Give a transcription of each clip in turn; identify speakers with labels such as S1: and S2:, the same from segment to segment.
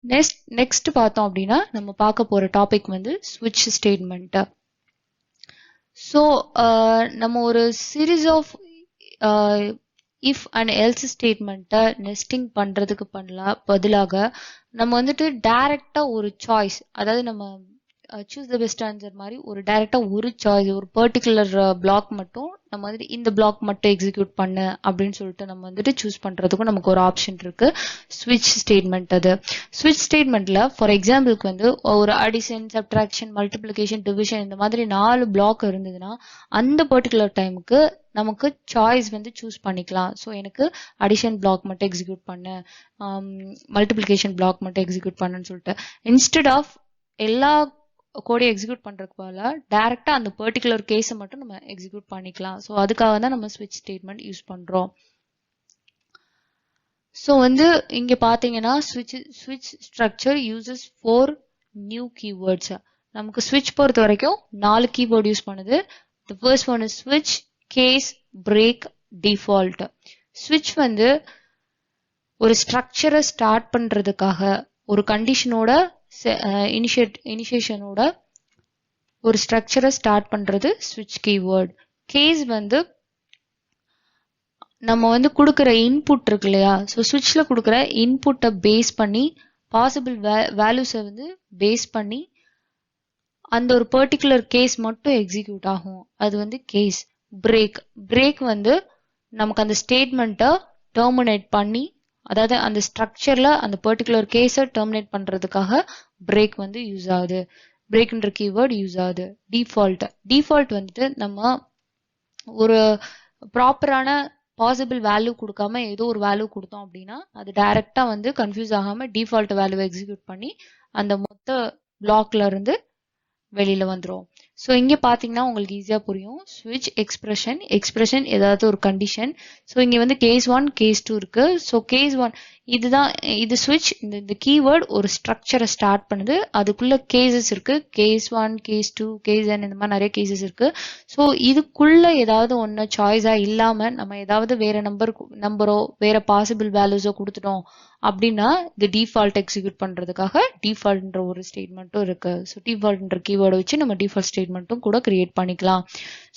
S1: next பார்த்தோம் அப்படின்னா நம்ம பார்க்க போற டாபிக் வந்து switch statement. ஸோ நம்ம ஒரு series of if and else ஸ்டேட்மெண்ட்டை நெஸ்டிங் பண்ணுறதுக்கு பதிலாக நம்ம வந்துட்டு டைரக்டா ஒரு சாய்ஸ், அதாவது நம்ம சூஸ் த பெஸ்ட் ஆன்சர் மாதிரி ஒரு டைரக்டா ஒரு சாய்ஸ், ஒரு பர்டிகுலர் பிளாக் மட்டும் நம்ம வந்துட்டு இந்த பிளாக் மட்டும் எக்ஸிக்யூட் பண்ணு அப்படின்னு சொல்லிட்டு நம்ம வந்துட்டு சூஸ் பண்றதுக்கும் நமக்கு ஒரு ஆப்ஷன் இருக்கு, ஸ்விட்ச் ஸ்டேட்மெண்ட். அது ஸ்விட்ச் ஸ்டேட்மெண்ட்ல ஃபார் எக்ஸாம்பிளுக்கு வந்து ஒரு அடிஷன், சப்ட்ராக்ஷன், மல்டிப்ளிகேஷன், டிவிஷன் இந்த மாதிரி 4 பிளாக் இருந்ததுன்னா அந்த பர்டிகுலர் டைமுக்கு நமக்கு சாய்ஸ் வந்து சூஸ் பண்ணிக்கலாம். ஸோ எனக்கு அடிஷன் பிளாக் மட்டும் எக்ஸிக்யூட் பண்ணு, மல்டிப்ளிகேஷன் பிளாக் மட்டும் எக்ஸிக்யூட் பண்ணுன்னு சொல்லிட்டு, இன்ஸ்டெட் ஆஃப் எல்லா கோடை எக்ஸிக்யூட் பண்றதுக்கு பதிலாக டைரக்டா அந்த பர்டிகுலர் கேஸை மட்டும் நம்ம எக்ஸிக்யூட் பண்ணிக்கலாம். ஸோ அதுக்காக தான் நம்ம ஸ்விட்ச் ஸ்டேட்மெண்ட் யூஸ் பண்றோம். ஸோ வந்து இங்க பாத்தீங்கன்னா ஸ்விட்ச் ஸ்ட்ரக்சர் யூசஸ் 4 நியூ கீவேர்ட்ஸ். நமக்கு ஸ்விட்ச் பொறுத்த வரைக்கும் 4 கீவேர்ட் யூஸ் பண்ணுது. The first one is switch, case, break, default. ஸ்விட்ச் வந்து ஒரு ஸ்ட்ரக்சரை ஸ்டார்ட் பண்றதுக்காக, ஒரு கண்டிஷனோட இனிஷியேஷனோட ஒரு ஸ்ட்ரக்சரை ஸ்டார்ட் பண்றது ஸ்விட்ச் கீவேர்ட். கேஸ் வந்து நம்ம வந்து கொடுக்குற இன்புட் இருக்கு இல்லையா, ஸோ ஸ்விட்ச்ல கொடுக்குற இன்புட்டை பேஸ் பண்ணி பாசிபிள் வேல்யூஸை வந்து பேஸ் பண்ணி அந்த ஒரு பர்டிகுலர் கேஸ் மட்டும் எக்ஸிக்யூட் ஆகும், அது வந்து கேஸ். பிரேக் வந்து நமக்கு அந்த ஸ்டேட்மெண்ட்டை டெர்மினேட் பண்ணி, அதாவது அந்த ஸ்ட்ரக்சர்ல அந்த பர்டிகுலர் கேஸை டெர்மினேட் பண்றதுக்காக பிரேக் வந்து யூஸ் ஆகுது, பிரேக்ன்ற கீவேர்ட் யூஸ் ஆகுது. டிஃபால்ட் வந்துட்டு நம்ம ஒரு ப்ராப்பரான பாசிபிள் வேல்யூ கொடுக்காம ஏதோ ஒரு வேல்யூ கொடுத்தோம் அப்படின்னா அது டைரக்டா வந்து கன்ஃபியூஸ் ஆகாம டிஃபால்ட் வேல்யூ எக்ஸிக்யூட் பண்ணி அந்த மொத்த பிளாக்ல இருந்து வெளியில வந்துரும். ஸோ இங்க பாத்தீங்கன்னா உங்களுக்கு ஈஸியா புரியும். ஸ்விட்ச் எக்ஸ்பிரஷன் ஏதாவது ஒரு கண்டிஷன். ஸோ இங்க வந்து கேஸ் 1 கேஸ் 2 இருக்கு. ஸோ கேஸ் 1 இதுதான், இது ஸ்விட்ச். இந்த கீவேர்ட் ஒரு ஸ்ட்ரக்சரை ஸ்டார்ட் பண்ணுது, அதுக்குள்ள கேசஸ் இருக்கு, கேஸ் 1 கேஸ் 2 கேஸ் n, இந்த மாதிரி நிறைய கேசஸ் இருக்கு. ஸோ இதுக்குள்ள ஏதாவது ஒன்னு சாய்ஸா இல்லாம நம்ம ஏதாவது வேற நம்பரோ வேற பாசிபிள் வேல்யூஸோ கொடுத்துட்டோம் அப்படின்னா இது டிஃபால்ட் எக்ஸிக்யூட் பண்றதுக்காக டிஃபால்ட்ன்ற ஒரு ஸ்டேட்மெண்ட்டும் இருக்கு. ஸோ டிஃபால்ட்ன்ற கீவேர்டை வச்சு நம்ம டிஃபால்ட் ஸ்டேட்மெண்ட்டும் கூட கிரியேட் பண்ணிக்கலாம்.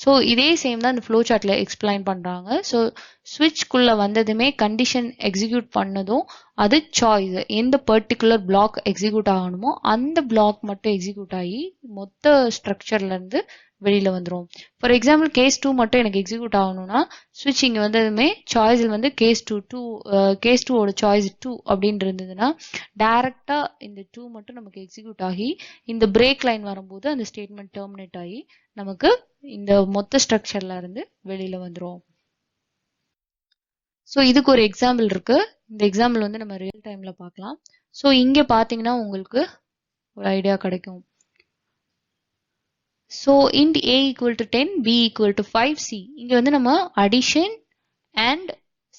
S1: ஸோ இதே சேம் தான் இந்த ஃப்ளோ சார்ட்ல எக்ஸ்பிளைன் பண்றாங்க. ஸோ ஸ்விட்ச்குள்ள வந்ததுமே கண்டிஷன் எக்ஸிக்யூட் பண்ணதும் அது சாய்ஸ், எந்த பர்டிகுலர் பிளாக் எக்ஸிக்யூட் ஆகணுமோ அந்த பிளாக் மட்டும் எக்ஸிக்யூட் ஆகி மொத்த ஸ்ட்ரக்சர்ல இருந்து வெளியில வந்துரும். ஃபார் எக்ஸாம்பிள் கேஸ் 2 மட்டும் எனக்கு எக்ஸிக்யூட் ஆகணும்னா ஸ்விட்ச் இங்க வந்ததுமே சாய்ஸில் வந்து கேஸ் 2 ஓட சாய்ஸ் 2 அப்படின்னு இருந்ததுன்னா டைரக்டா இந்த 2 மட்டும் நமக்கு எக்ஸிக்யூட் ஆகி இந்த பிரேக் லைன் வரும்போது அந்த ஸ்டேட்மெண்ட் டெர்மினேட் ஆகி நமக்கு இந்த மொத்த ஸ்ட்ரக்சர்ல இருந்து வெளியில வந்துரும். ஸோ இதுக்கு ஒரு எக்ஸாம்பிள் இருக்கு. இந்த எக்ஸாம்பிள் வந்து நம்ம ரியல் டைம்ல பார்க்கலாம். ஸோ இங்க பாத்தீங்கன்னா உங்களுக்கு ஒரு ஐடியா கிடைக்கும். So int a equal to 10, b equal to 5, c. இங்க வந்து நம்ம அடிஷன் அண்ட்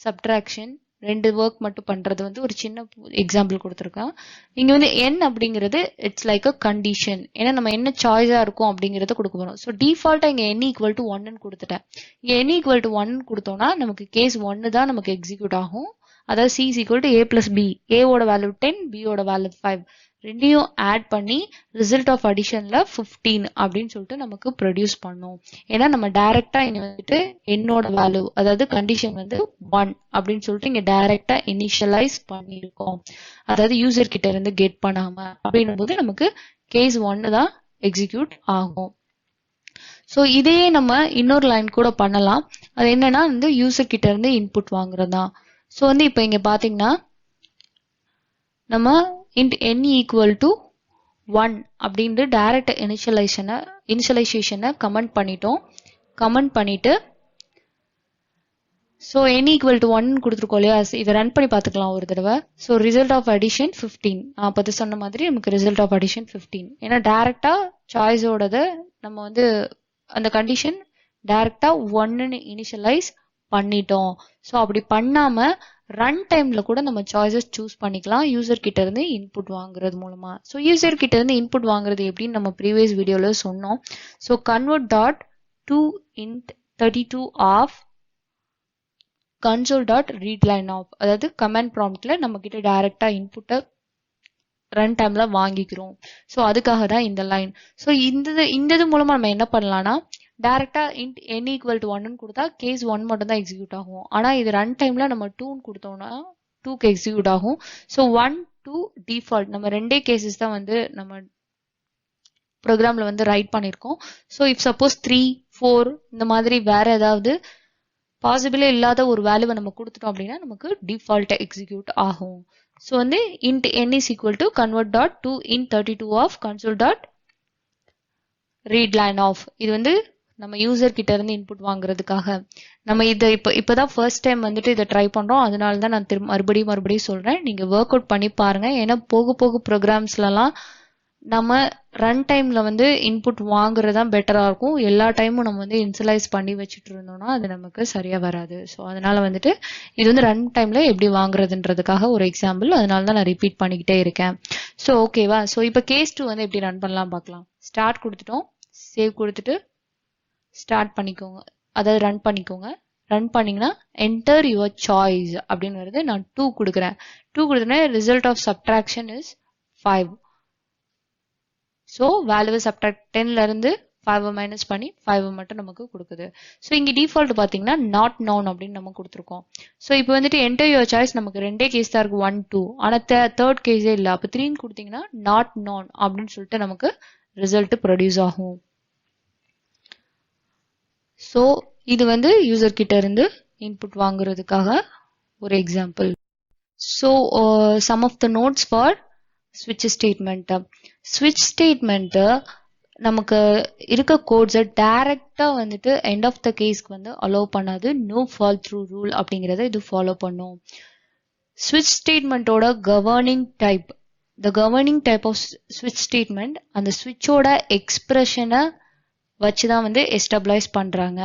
S1: சப்ட்ராக்ஷன் ரெண்டு ஒர்க் மட்டும் பண்றது வந்து ஒரு சின்ன எக்ஸாம்பிள் கொடுத்துருக்கேன். இங்க வந்து n அப்படிங்கிறது இட்ஸ் லைக் அ கண்டிஷன், ஏன்னா நம்ம என்ன சாய்ஸா இருக்கும் அப்படிங்கறத கொடுக்க போறோம். ஸோ டிஃபால்ட்டா இங்க n ஈக்குவல் டு 1 கொடுத்துட்டேன். இங்க n ஈக்குவல் டு 1 கொடுத்தோம்னா நமக்கு கேஸ் 1 தான் நமக்கு எக்ஸிக்யூட் ஆகும். அதாவது c is equal to a plus b, a ஓட வேல்யூ 10, b ஓட வேல்யூ 5, ரெண்டையும் ஆட் பண்ணி ரிசல்ட் ஆஃப் அடிஷன்ல 15 அப்படின்னு சொல்லிட்டு நமக்கு ப்ரொடியூஸ் பண்ணும். ஏன்னா நம்ம டைரக்டா இங்க வந்துட்டு என்னோட வேல்யூ, அதாவது கண்டிஷன் வந்து 1 அப்படின்னு சொல்லிட்டு இங்க டைரக்டா இனிஷியலைஸ் பண்ணிருக்கோம், அதாவது யூசர் கிட்ட இருந்து கெட் பண்ணாம. அப்படின்னும் போது நமக்கு கேஸ் 1 தான் எக்ஸிக்யூட் ஆகும். ஸோ இதையே நம்ம இன்னொரு லைன் கூட பண்ணலாம். அது என்னன்னா வந்து யூசர் கிட்ட இருந்து இன்புட் வாங்குறது தான். ஸோ வந்து இப்போ இங்க பாத்தீங்கன்னா நம்ம int n ஈக்குவல் டு 1 அப்படின்ட்டு டைரக்ட் இனிஷியலைசேஷனை கமெண்ட் பண்ணிட்டோம். கமெண்ட் பண்ணிட்டு ஸோ n ஈக்குவல் டு 1 கொடுத்துருக்கோம் இல்லையா, இதை ரன் பண்ணி பார்த்துக்கலாம் ஒரு தடவை. ஸோ ரிசல்ட் ஆஃப் அடிஷன் 15, நான் அப்போ சொன்ன மாதிரி நமக்கு ரிசல்ட் ஆஃப் அடிஷன் 15. ஏன்னா டைரக்டா சாய்ஸோடத நம்ம வந்து அந்த கண்டிஷன் டைரக்டா 1ன்னு இனிஷியலைஸ் பண்ணிட்டோம். ஸோ அப்படி பண்ணாம ரன் டைம்ல கூட நம்ம சாய்ஸஸ் சூஸ் பண்ணிக்கலாம் யூசர் கிட்ட இருந்து இன்புட் வாங்குறது மூலமா. ஸோ யூசர் கிட்ட இருந்து இன்புட் வாங்குறது எப்படின்னு நம்ம ப்ரீவியஸ் வீடியோல சொன்னோம். So convert dot to int 32 of console dot read line of, அதாவது கமாண்ட் ப்ராம்ப்ட்ல நம்ம கிட்ட டைரக்டா இன்புட்டை ரன் டைம்ல வாங்கிக்கிறோம். ஸோ அதுக்காக தான் இந்த லைன். ஸோ இந்த மூலமா நம்ம என்ன பண்ணலாம்னா டைரக்டா int n equal to 1 கொடுத்தா கேஸ் 1 மட்டும் தான் எக்ஸிக்யூட் ஆகும். ஆனா இது ரன் டைம்ல நம்ம 2 கொடுத்தோம்னா 2க்கு எக்ஸிக்யூட் ஆகும். ஸோ 1 2 டிஃபால்ட் நம்ம ரெண்டே கேசஸ் தான் வந்து நம்ம ப்ரோக்ராம்ல வந்து ரைட் பண்ணியிருக்கோம். ஸோ இஃப் சப்போஸ் 3 4 இந்த மாதிரி வேற ஏதாவது பாசிபிளே இல்லாத ஒரு வேல்யூவை நம்ம கொடுத்துட்டோம் அப்படின்னா நமக்கு டிஃபால்ட் எக்ஸிக்யூட் ஆகும். ஸோ வந்து int n is equal to convert dot to int 32 of console dot read line of. இது வந்து நம்ம யூசர் கிட்ட இருந்து இன்புட் வாங்குறதுக்காக நம்ம இதை இப்பதான் ஃபர்ஸ்ட் டைம் வந்துட்டு இதை ட்ரை பண்றோம். அதனால தான் நான் மறுபடியும் சொல்றேன். நீங்க ஒர்க் அவுட் பண்ணி பாருங்க. ஏன்னா போக போக ப்ரோக்ராம்ஸ்லாம் நம்ம ரன் டைம்ல வந்து இன்புட் வாங்குறது தான் பெட்டரா இருக்கும். எல்லா டைமும் நம்ம வந்து இன்சலைஸ் பண்ணி வச்சுட்டு இருந்தோம்னா அது நமக்கு சரியா வராது. ஸோ அதனால வந்துட்டு இது வந்து ரன் டைம்ல எப்படி வாங்குறதுன்றதுக்காக ஒரு எக்ஸாம்பிள். அதனால தான் நான் ரிப்பீட் பண்ணிக்கிட்டே இருக்கேன். ஸோ ஓகேவா? ஸோ இப்போ கேஸ் 2 வந்து எப்படி ரன் பண்ணலாம் பார்க்கலாம். ஸ்டார்ட் கொடுத்துட்டோம், சேவ் கொடுத்துட்டு ஸ்டார்ட் பண்ணிக்கோங்க, அதாவது ரன் பண்ணிக்கோங்க. ரன் பண்ணீங்கன்னா என்டர் யுவர் சாய்ஸ் அப்படின்னு வருது. நான் 2 கொடுக்குறேன். 2 கொடுத்தேன். Result of subtraction is 5. So வேல்யூவை சப்ட்ராக்ட் 10ல இருந்து 5 மைனஸ் பண்ணி 5 மட்டும் நமக்கு கொடுக்குது. ஸோ இங்கே டிஃபால்ட் பார்த்தீங்கன்னா நாட் நவுன் அப்படின்னு நம்ம கொடுத்துருக்கோம். ஸோ இப்போ வந்துட்டு என்டர் யுவர் சாய்ஸ் நமக்கு ரெண்டே கேஸ் தான் இருக்கு, 1 2. ஆனால் தேர்ட் கேஸே இல்லை. அப்போ 3 கொடுத்தீங்கன்னா நாட் நவுன் அப்படின்னு சொல்லிட்டு நமக்கு ரிசல்ட் ப்ரொடியூஸ் ஆகும். ஸோ இது வந்து யூசர் கிட்ட இருந்து இன்புட் வாங்குறதுக்காக ஒரு example. So some of the notes for ஸ்விட்ச் ஸ்டேட்மெண்ட். ஸ்விட்ச் ஸ்டேட்மெண்ட் நமக்கு இருக்க கோட்ஸை டைரக்டா வந்துட்டு எண்ட் ஆஃப் த கேஸ்க்கு வந்து அலோவ் பண்ணாது. நோ ஃபால் த்ரூ ரூல் அப்படிங்கிறத இது ஃபாலோ பண்ணும். ஸ்விட்ச் ஸ்டேட்மெண்ட்டோட governing type, the governing type of ஸ்விட்ச் ஸ்டேட்மெண்ட் அந்த ஸ்விட்சோட எக்ஸ்பிரஷனை வச்சுதான் வந்து எஸ்டாப்ளைஸ் பண்றாங்க.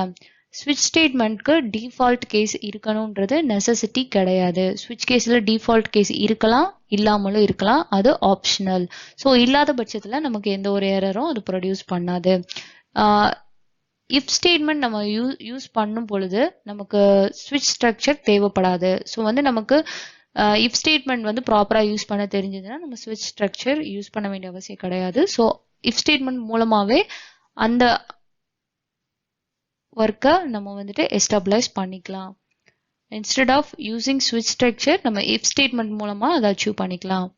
S1: ஸ்விட்ச் ஸ்டேட்மெண்ட்க்கு டிஃபால்ட் கேஸ் இருக்கணும்ன்றது நெசசிட்டி கிடையாது. ஸ்விட்ச் கேஸ்ல டிஃபால்ட் கேஸ் இருக்கலாம், இல்லாமலும் இருக்கலாம், அது ஆப்ஷனல். ஸோ இல்லாத பட்சத்தில் நமக்கு எந்த ஒரு எரரும் அது ப்ரொடியூஸ் பண்ணாது. இஃப் ஸ்டேட்மெண்ட் நம்ம யூஸ் பண்ணும் பொழுது நமக்கு ஸ்விட்ச் ஸ்ட்ரக்சர் தேவைப்படாது. ஸோ வந்து நமக்கு இஃப் ஸ்டேட்மெண்ட் வந்து ப்ராப்பராக யூஸ் பண்ண தெரிஞ்சதுன்னா நம்ம ஸ்விட்ச் ஸ்ட்ரக்சர் யூஸ் பண்ண வேண்டிய அவசியம் கிடையாது. ஸோ இஃப் ஸ்டேட்மெண்ட் மூலமாவே அந்த ஒர்க்கை நம்ம வந்துட்டு எஸ்டாப்ளைஸ் பண்ணிக்கலாம். இன்ஸ்டெட் ஆஃப் யூசிங் ஸ்விட்ச் ஸ்ட்ரக்சர் நம்ம இஃப் ஸ்டேட்மெண்ட் மூலமா அதை அச்சீவ் பண்ணிக்கலாம்.